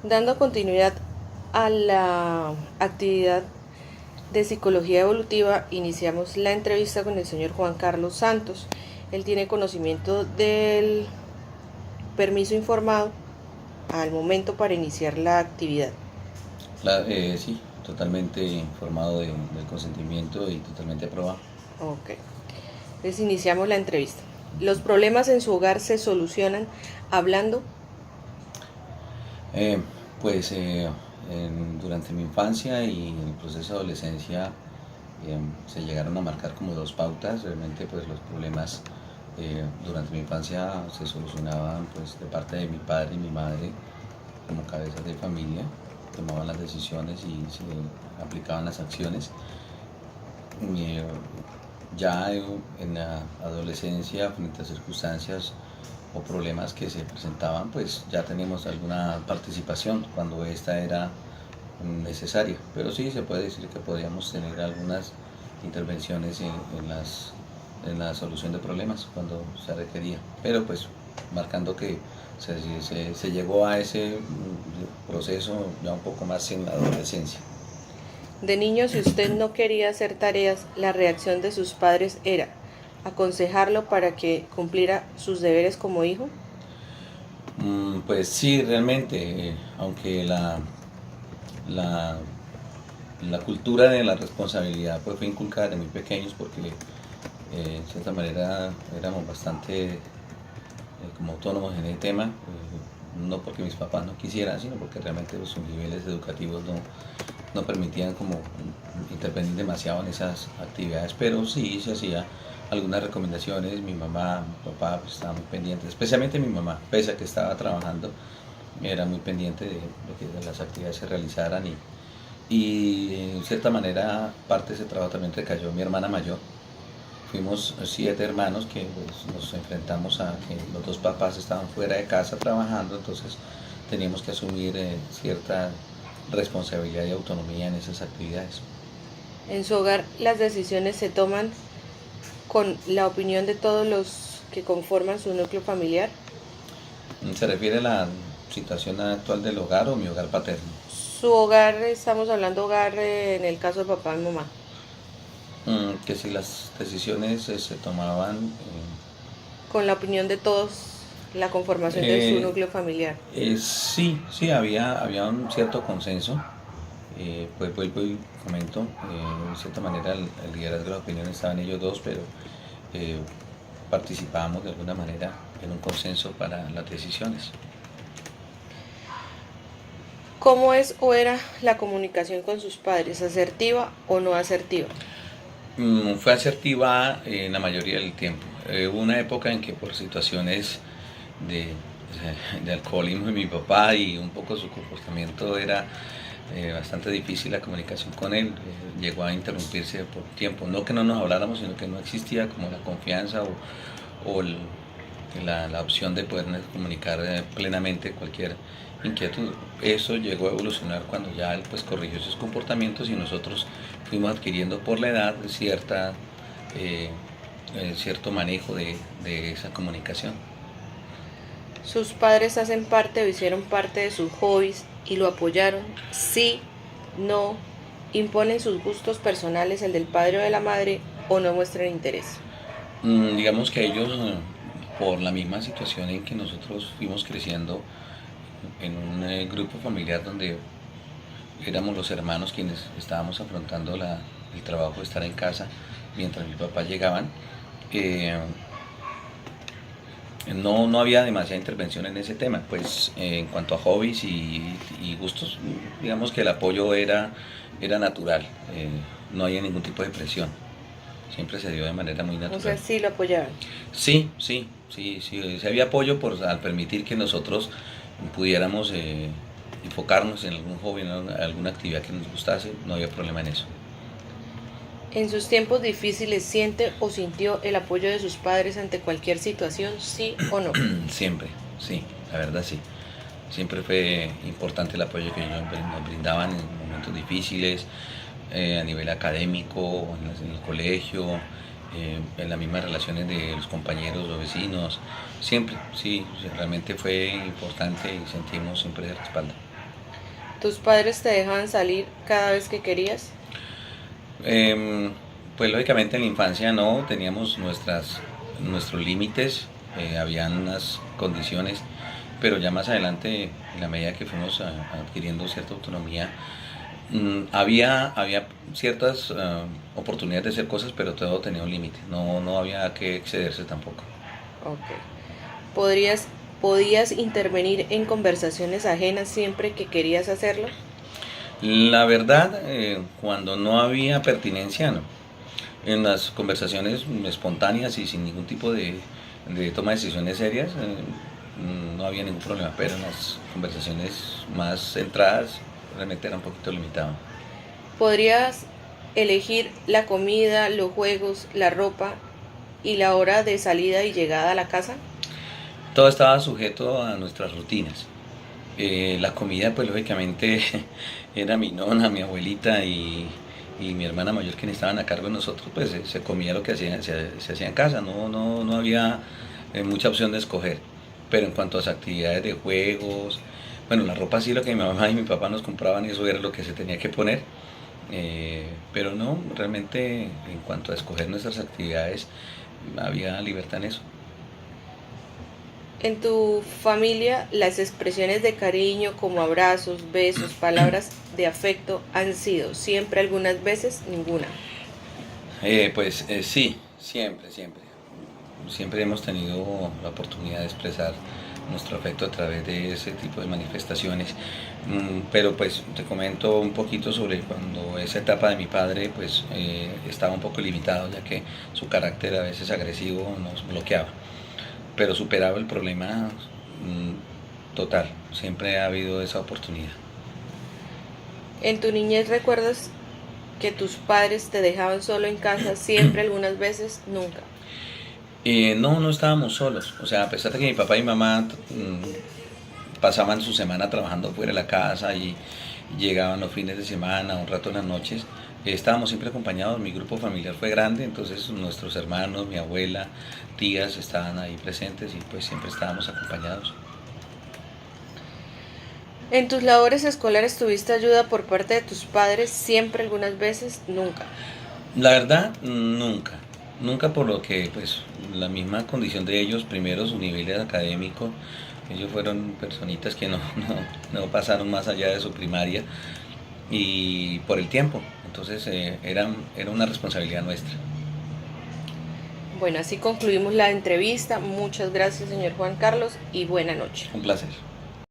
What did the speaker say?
Dando continuidad a la actividad de psicología evolutiva, iniciamos la entrevista con el señor Juan Carlos Santos. Él tiene conocimiento del permiso informado al momento para iniciar la actividad. Sí, totalmente informado del consentimiento y totalmente aprobado. Ok, entonces iniciamos la entrevista. ¿Los problemas en su hogar se solucionan hablando? Eh, pues durante mi infancia y en el proceso de adolescencia se llegaron a marcar como dos pautas. Realmente pues los problemas durante mi infancia se solucionaban pues de parte de mi padre y mi madre como cabezas de familia, tomaban las decisiones y se aplicaban las acciones. Eh, ya en la adolescencia, frente a circunstancias o problemas que se presentaban, pues ya tenemos alguna participación cuando esta era necesaria. Pero sí se puede decir que podríamos tener algunas intervenciones en la solución de problemas cuando se requería. Pero pues marcando que se llegó a ese proceso ya un poco más en la adolescencia. De niño, si usted no quería hacer tareas, la reacción de sus padres era aconsejarlo para que cumpliera sus deberes como hijo. Pues sí, realmente, aunque la, la cultura de la responsabilidad pues, fue inculcada de muy pequeños porque en cierta manera éramos bastante como autónomos en el tema, no porque mis papás no quisieran, sino porque realmente sus niveles educativos no permitían como intervenir demasiado en esas actividades, pero sí se hacía algunas recomendaciones. Mi mamá, mi papá pues, estaban muy pendientes, especialmente mi mamá, pese a que estaba trabajando, era muy pendiente de que las actividades se realizaran y en cierta manera parte de ese trabajo también recayó en mi hermana mayor. Fuimos 7 hermanos que pues, nos enfrentamos a que los dos papás estaban fuera de casa trabajando, entonces teníamos que asumir cierta responsabilidad y autonomía en esas actividades. En su hogar, las decisiones se toman con la opinión de todos los que conforman su núcleo familiar. ¿Se refiere a la situación actual del hogar o mi hogar paterno? Su hogar, estamos hablando hogar en el caso de papá y mamá. Que si las decisiones se tomaban Con la opinión de todos, la conformación de su núcleo familiar. sí, sí, había un cierto consenso. Pues vuelvo y comento, de cierta manera el liderazgo de la opinión estaba en ellos dos, pero eh, participábamos de alguna manera en un consenso para las decisiones. ¿Cómo es o era la comunicación con sus padres? ¿Asertiva o no asertiva? Fue asertiva en la mayoría del tiempo. Hubo una época en que por situaciones de, de alcoholismo de mi papá y un poco su comportamiento era bastante difícil la comunicación con él. Llegó a interrumpirse por tiempo. No que no nos habláramos, sino que no existía como la confianza o la opción de poder comunicar plenamente cualquier inquietud. Eso llegó a evolucionar cuando ya él pues corrigió sus comportamientos y nosotros fuimos adquiriendo por la edad eh, cierto manejo de esa comunicación. ¿Sus padres hacen parte o hicieron parte de sus hobbies y lo apoyaron? Sí, no, imponen sus gustos personales, el del padre o de la madre, o no muestran interés. Digamos que ellos, por la misma situación en que nosotros fuimos creciendo en un grupo familiar donde éramos los hermanos quienes estábamos afrontando el trabajo de estar en casa mientras mis papás llegaban, eh, no había demasiada intervención en ese tema. Pues en cuanto a hobbies y gustos, digamos que el apoyo era natural, no había ningún tipo de presión, siempre se dio de manera muy O sea, natural. sí lo apoyaron. Sí, sí, sí, sí, sí había apoyo al permitir que nosotros pudiéramos enfocarnos en algún hobby, en alguna actividad que nos gustase, no había problema en eso. ¿En sus tiempos difíciles siente o sintió el apoyo de sus padres ante cualquier situación, sí o no? Siempre, sí, la verdad sí. Siempre fue importante el apoyo que ellos nos brindaban en momentos difíciles, a nivel académico, en el colegio, en las mismas relaciones de los compañeros o vecinos. Siempre, sí, realmente fue importante y sentimos siempre el respaldo. ¿Tus padres te dejaban salir cada vez que querías? Em, pues lógicamente en la infancia no, teníamos nuestros límites, habían unas condiciones, pero ya más adelante, en la medida que fuimos adquiriendo cierta autonomía, había ciertas oportunidades de hacer cosas, pero todo tenía un límite, no había que excederse tampoco. Ok. ¿Podrías, ¿Podías intervenir en conversaciones ajenas siempre que querías hacerlo? La verdad, cuando no había pertinencia, no. En las conversaciones espontáneas y sin ningún tipo de toma de decisiones serias, no había ningún problema, pero en las conversaciones más centradas realmente era un poquito limitado. ¿Podrías elegir la comida, los juegos, la ropa y la hora de salida y llegada a la casa? Todo estaba sujeto a nuestras rutinas. La comida, pues lógicamente, era mi nona, mi abuelita y mi hermana mayor quienes estaban a cargo de nosotros, pues se comía lo que se hacía en casa, no había mucha opción de escoger. Pero en cuanto a las actividades de juegos, bueno, la ropa sí, lo que mi mamá y mi papá nos compraban, eso era lo que se tenía que poner. Pero no, realmente en cuanto a escoger nuestras actividades, había libertad en eso. En tu familia, las expresiones de cariño como abrazos, besos, palabras de afecto han sido siempre, algunas veces, ninguna. Sí, siempre. Siempre hemos tenido la oportunidad de expresar nuestro afecto a través de ese tipo de manifestaciones. Pero pues te comento un poquito sobre cuando esa etapa de mi padre pues estaba un poco limitado, ya que su carácter a veces agresivo nos bloqueaba, pero superaba el problema total. Siempre ha habido esa oportunidad. En tu niñez recuerdas que tus padres te dejaban solo en casa siempre, algunas veces, nunca. No estábamos solos. O sea, a pesar de que mi papá y mamá pasaban su semana trabajando fuera de la casa y llegaban los fines de semana, un rato en las noches, estábamos siempre acompañados. Mi grupo familiar fue grande, entonces nuestros hermanos, mi abuela, tías estaban ahí presentes y pues siempre estábamos acompañados. En tus labores escolares tuviste ayuda por parte de tus padres siempre, algunas veces, nunca. La verdad, nunca por lo que pues la misma condición de ellos, primero su nivel académico, ellos fueron personitas que no pasaron más allá de su primaria y por el tiempo, entonces era una responsabilidad nuestra. Bueno, así concluimos la entrevista. Muchas gracias, señor Juan Carlos, y buena noche. Un placer.